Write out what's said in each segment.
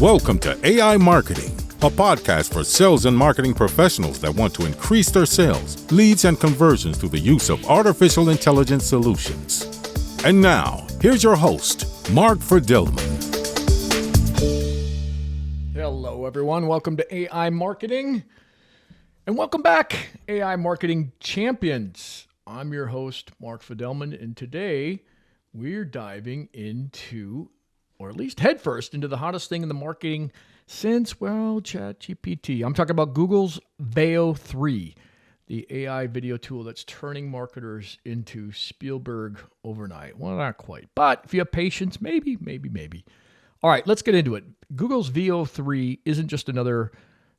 Welcome to AI Marketing, a podcast for sales and marketing professionals that want to increase their sales, leads, and conversions through the use of artificial intelligence solutions. And now, here's your host, Mark Fidelman. Hello, everyone. Welcome to AI Marketing. And welcome back, AI Marketing Champions. I'm your host, Mark Fidelman, and today we're diving into, or at least headfirst, into the hottest thing in the marketing since, well, ChatGPT. I'm talking about Google's Veo 3, the AI video tool that's turning marketers into Spielberg overnight. Well, not quite, but if you have patience, maybe. All right, let's get into it. Google's Veo 3 isn't just another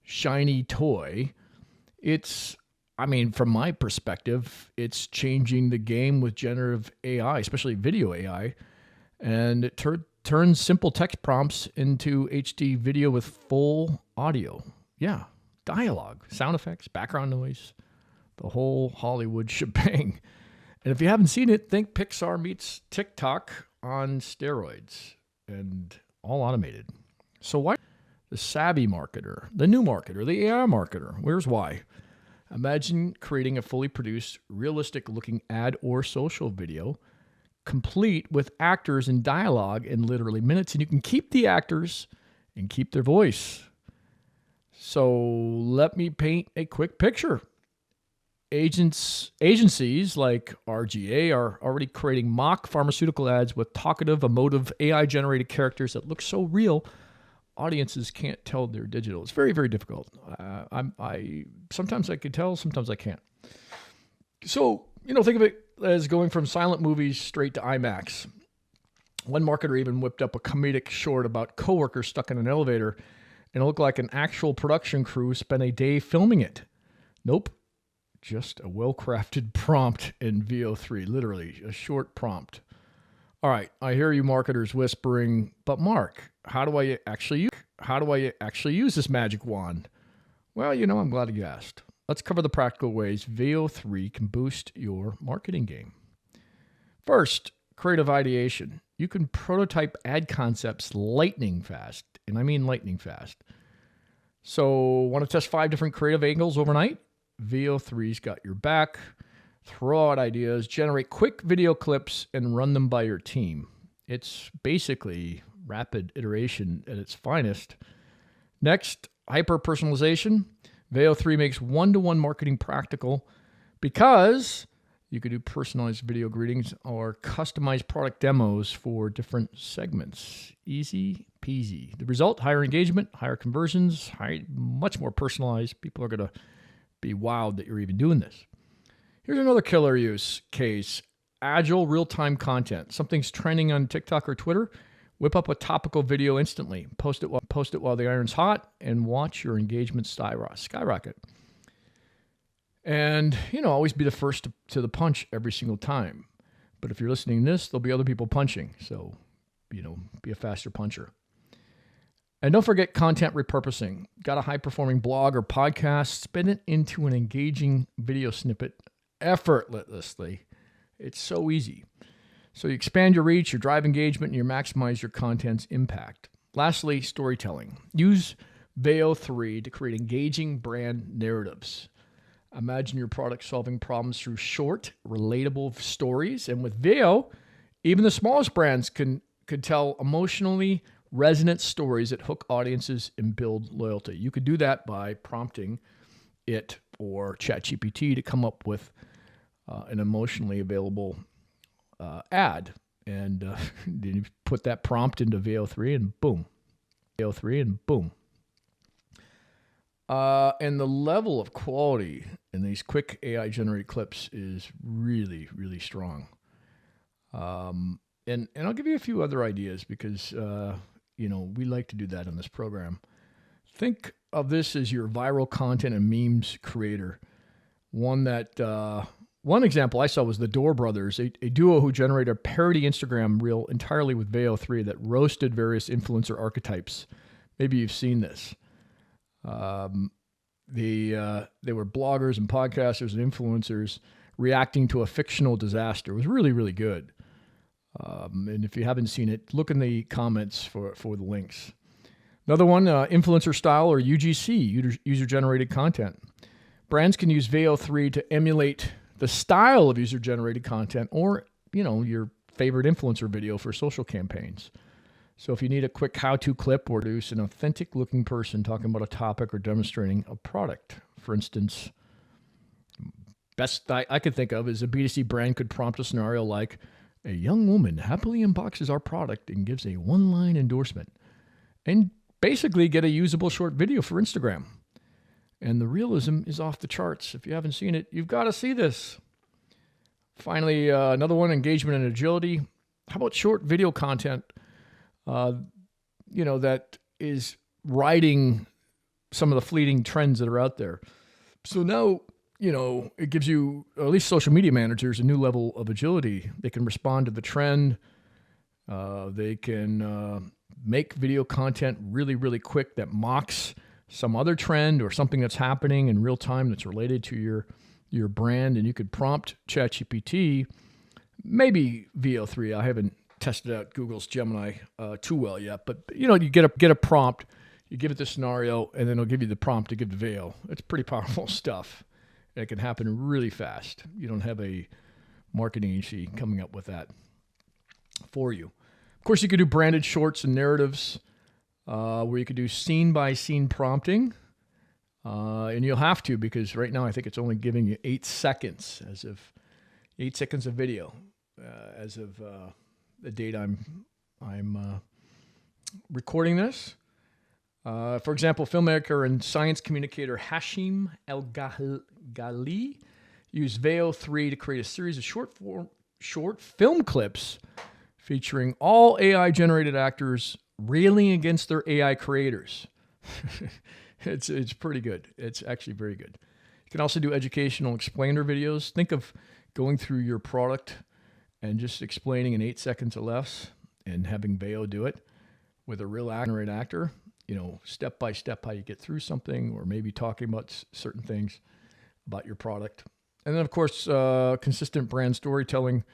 shiny toy. From my perspective, it's changing the game with generative AI, especially video AI, and it turns simple text prompts into HD video with full audio. Yeah, dialogue, sound effects, background noise, the whole Hollywood shebang. And if you haven't seen it, think Pixar meets TikTok on steroids and all automated. So why the savvy marketer, the new marketer, the AI marketer? Here's why. Imagine creating a fully produced, realistic-looking ad or social video, complete with actors and dialogue in literally minutes, and you can keep the actors and keep their voice. So let me paint a quick picture. Agencies like RGA are already creating mock pharmaceutical ads with talkative, emotive, AI-generated characters that look so real, audiences can't tell they're digital. It's very, very difficult. Sometimes I can tell, sometimes I can't. So, think of it as going from silent movies straight to IMAX. One marketer even whipped up a comedic short about coworkers stuck in an elevator, and it looked like an actual production crew spent a day filming it. Nope, just a well-crafted prompt in Veo 3, literally a short prompt. All right, I hear you marketers whispering, but Mark, how do I actually use this magic wand? Well, I'm glad you asked. Let's cover the practical ways Veo 3 can boost your marketing game. First, creative ideation. You can prototype ad concepts lightning fast, and I mean lightning fast. So, want to test 5 different creative angles overnight? Veo 3's got your back. Throw out ideas, generate quick video clips, and run them by your team. It's basically rapid iteration at its finest. Next, hyper-personalization. Veo 3 makes one-to-one marketing practical because you could do personalized video greetings or customized product demos for different segments. Easy peasy. The result, higher engagement, higher conversions, much more personalized. People are going to be wowed that you're even doing this. Here's another killer use case. Agile real-time content. Something's trending on TikTok or Twitter. Whip up a topical video instantly. Post it while the iron's hot, and watch your engagement skyrocket. And, always be the first to the punch every single time. But if you're listening to this, there'll be other people punching. So, be a faster puncher. And don't forget content repurposing. Got a high-performing blog or podcast? Spin it into an engaging video snippet effortlessly. It's so easy. So you expand your reach, you drive engagement, and you maximize your content's impact. Lastly, storytelling. Use Veo 3 to create engaging brand narratives. Imagine your product solving problems through short, relatable stories. And with Veo, even the smallest brands can tell emotionally resonant stories that hook audiences and build loyalty. You could do that by prompting it or ChatGPT to come up with an emotionally available ad, and then you put that prompt into Veo 3 and boom. And the level of quality in these quick AI generated clips is really, really strong. And I'll give you a few other ideas because we like to do that on this program. Think of this as your viral content and memes creator. One example I saw was the Door Brothers, a duo who generated a parody Instagram reel entirely with Veo 3 that roasted various influencer archetypes. Maybe you've seen this. They were bloggers and podcasters and influencers reacting to a fictional disaster. It was really, really good. And if you haven't seen it, look in the comments for the links. Another one, influencer style or UGC, user-generated content. Brands can use Veo 3 to emulate the style of user-generated content or, your favorite influencer video for social campaigns. So if you need a quick how-to clip or produce an authentic-looking person talking about a topic or demonstrating a product, for instance, best I could think of is a B2C brand could prompt a scenario like, a young woman happily unboxes our product and gives a one-line endorsement, and basically get a usable short video for Instagram. And the realism is off the charts. If you haven't seen it, you've got to see this. Finally, another one, engagement and agility. How about short video content, that is riding some of the fleeting trends that are out there. So now, it gives you, at least social media managers, a new level of agility. They can respond to the trend. They can make video content really, really quick that mocks some other trend or something that's happening in real time that's related to your brand. And you could prompt ChatGPT, maybe VO3. I haven't tested out Google's Gemini too well yet, but you get a prompt, you give it the scenario, and then it'll give you the prompt to give the Veo. It's pretty powerful stuff. It can happen really fast. You don't have a marketing agency coming up with that for you. Of course, you could do branded shorts and narratives where you could do scene-by-scene prompting. And you'll have to, because right now I think it's only giving you 8 seconds as of 8 seconds of video as of the date I'm recording this. For example, filmmaker and science communicator Hashim El-Ghali used Veo 3 to create a series of short film clips featuring all AI-generated actors railing against their AI creators. It's pretty good. It's actually very good. You can also do educational explainer videos. Think of going through your product and just explaining in 8 seconds or less and having Veo do it with a real actor. Step by step how you get through something, or maybe talking about certain things about your product. And then, of course, consistent brand storytelling.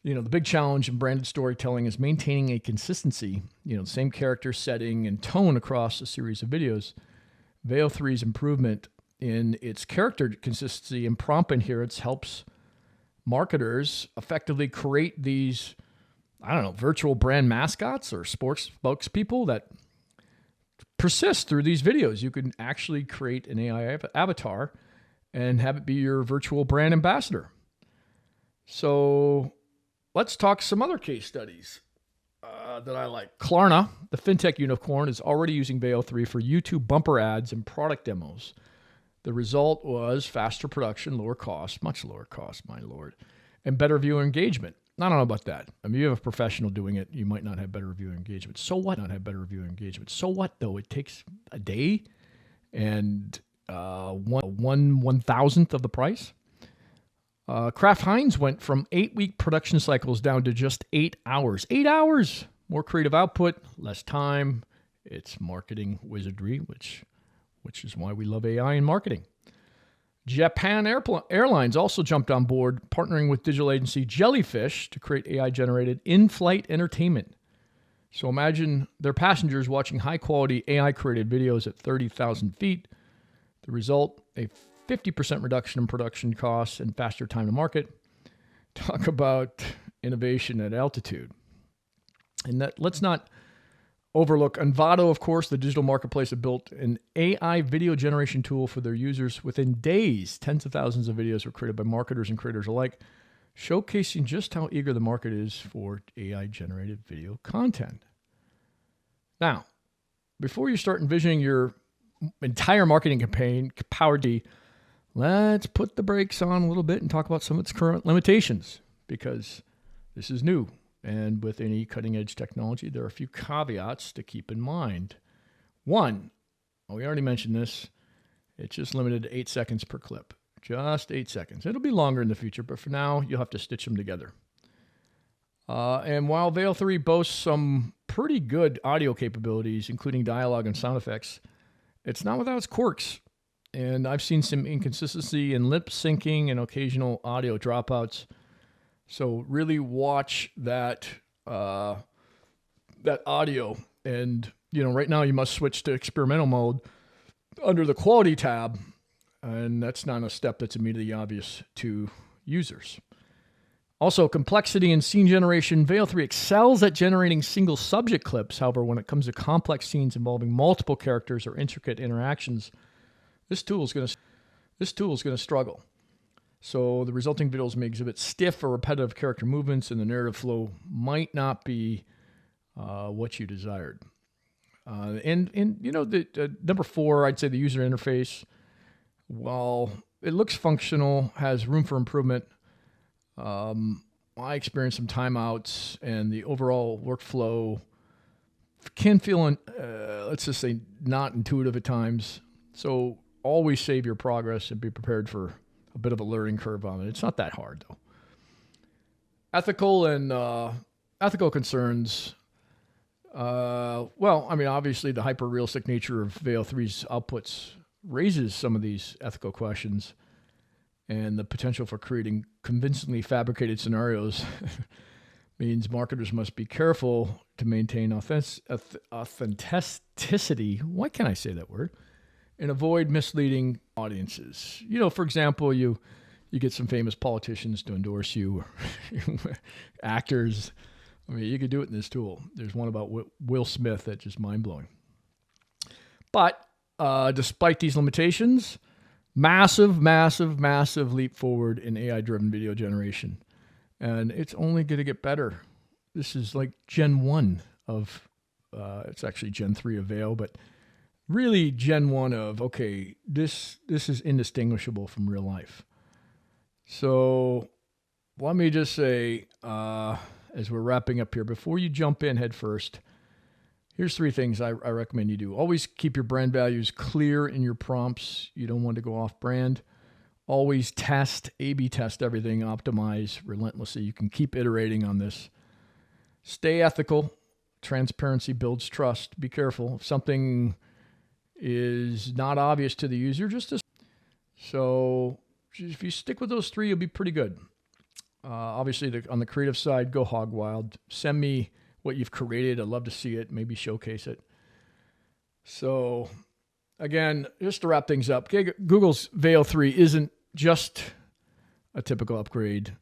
The big challenge in branded storytelling is maintaining a consistency, the same character, setting, and tone across a series of videos. Veo 3's improvement in its character consistency and prompt adherence helps marketers effectively create these, virtual brand mascots or sports spokespeople that persist through these videos. You can actually create an AI avatar and have it be your virtual brand ambassador. So let's talk some other case studies that I like. Klarna, the fintech unicorn, is already using Veo 3 for YouTube bumper ads and product demos. The result was faster production, lower cost, much lower cost, my lord, and better viewer engagement. I don't know about that. You have a professional doing it, you might not have better viewer engagement. So what? Not have better viewer engagement. So what, though? It takes a day and 1/1000th of the price. Kraft Heinz went from 8-week production cycles down to just 8 hours. 8 hours! More creative output, less time. It's marketing wizardry, which is why we love AI in marketing. Japan Airlines also jumped on board, partnering with digital agency Jellyfish to create AI-generated in-flight entertainment. So imagine their passengers watching high-quality AI-created videos at 30,000 feet. The result, a 50% reduction in production costs and faster time to market. Talk about innovation at altitude. And that, let's not overlook Envato, of course, the digital marketplace that built an AI video generation tool for their users. Within days, tens of thousands of videos were created by marketers and creators alike, showcasing just how eager the market is for AI-generated video content. Now, before you start envisioning your entire marketing campaign powered by, let's put the brakes on a little bit and talk about some of its current limitations, because this is new. And with any cutting-edge technology, there are a few caveats to keep in mind. One, we already mentioned this, it's just limited to 8 seconds per clip. Just 8 seconds. It'll be longer in the future, but for now, you'll have to stitch them together. And while Veo 3 boasts some pretty good audio capabilities, including dialogue and sound effects, it's not without its quirks. And I've seen some inconsistency in lip syncing and occasional audio dropouts. So really watch that audio and right now you must switch to experimental mode under the quality tab, and that's not a step that's immediately obvious to users. Also, complexity in scene generation. Veil 3 excels at generating single subject clips. However, when it comes to complex scenes involving multiple characters or intricate interactions, this tool is going to struggle. So the resulting videos may exhibit stiff or repetitive character movements, and the narrative flow might not be what you desired. Number 4, I'd say the user interface. While it looks functional, has room for improvement. I experienced some timeouts, and the overall workflow can feel, let's just say, not intuitive at times. So always save your progress and be prepared for a bit of a learning curve on it. It's not that hard, though. Ethical concerns. Obviously, the hyper-realistic nature of Veil 3's outputs raises some of these ethical questions. And the potential for creating convincingly fabricated scenarios means marketers must be careful to maintain authenticity. Why can't I say that word? And avoid misleading audiences. For example, you get some famous politicians to endorse you, or actors. You could do it in this tool. There's one about Will Smith that's just mind-blowing. But despite these limitations, massive leap forward in AI-driven video generation. And it's only going to get better. This is like Gen 1 of, it's actually Gen 3 of Veil, but really Gen 1 of, okay, this is indistinguishable from real life. So let me just say, as we're wrapping up here, before you jump in head first, here's 3 things I recommend you do. Always keep your brand values clear in your prompts. You don't want to go off brand. Always test, A/B test everything, optimize relentlessly. You can keep iterating on this. Stay ethical. Transparency builds trust. Be careful. If something is not obvious to the user, so if you stick with those 3, you'll be pretty good. Obviously, on the creative side, go hog wild. Send me what you've created. I'd love to see it, maybe showcase it. So again, just to wrap things up, Google's Veil 3 isn't just a typical upgrade.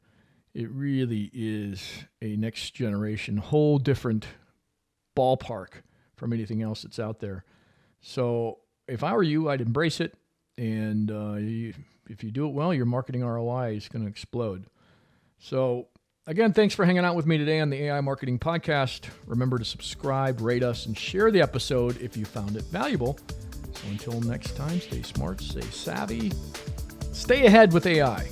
It really is a next generation, whole different ballpark from anything else that's out there. So if I were you, I'd embrace it. And if you do it well, your marketing ROI is going to explode. So again, thanks for hanging out with me today on the AI Marketing Podcast. Remember to subscribe, rate us, and share the episode if you found it valuable. So until next time, stay smart, stay savvy, stay ahead with AI.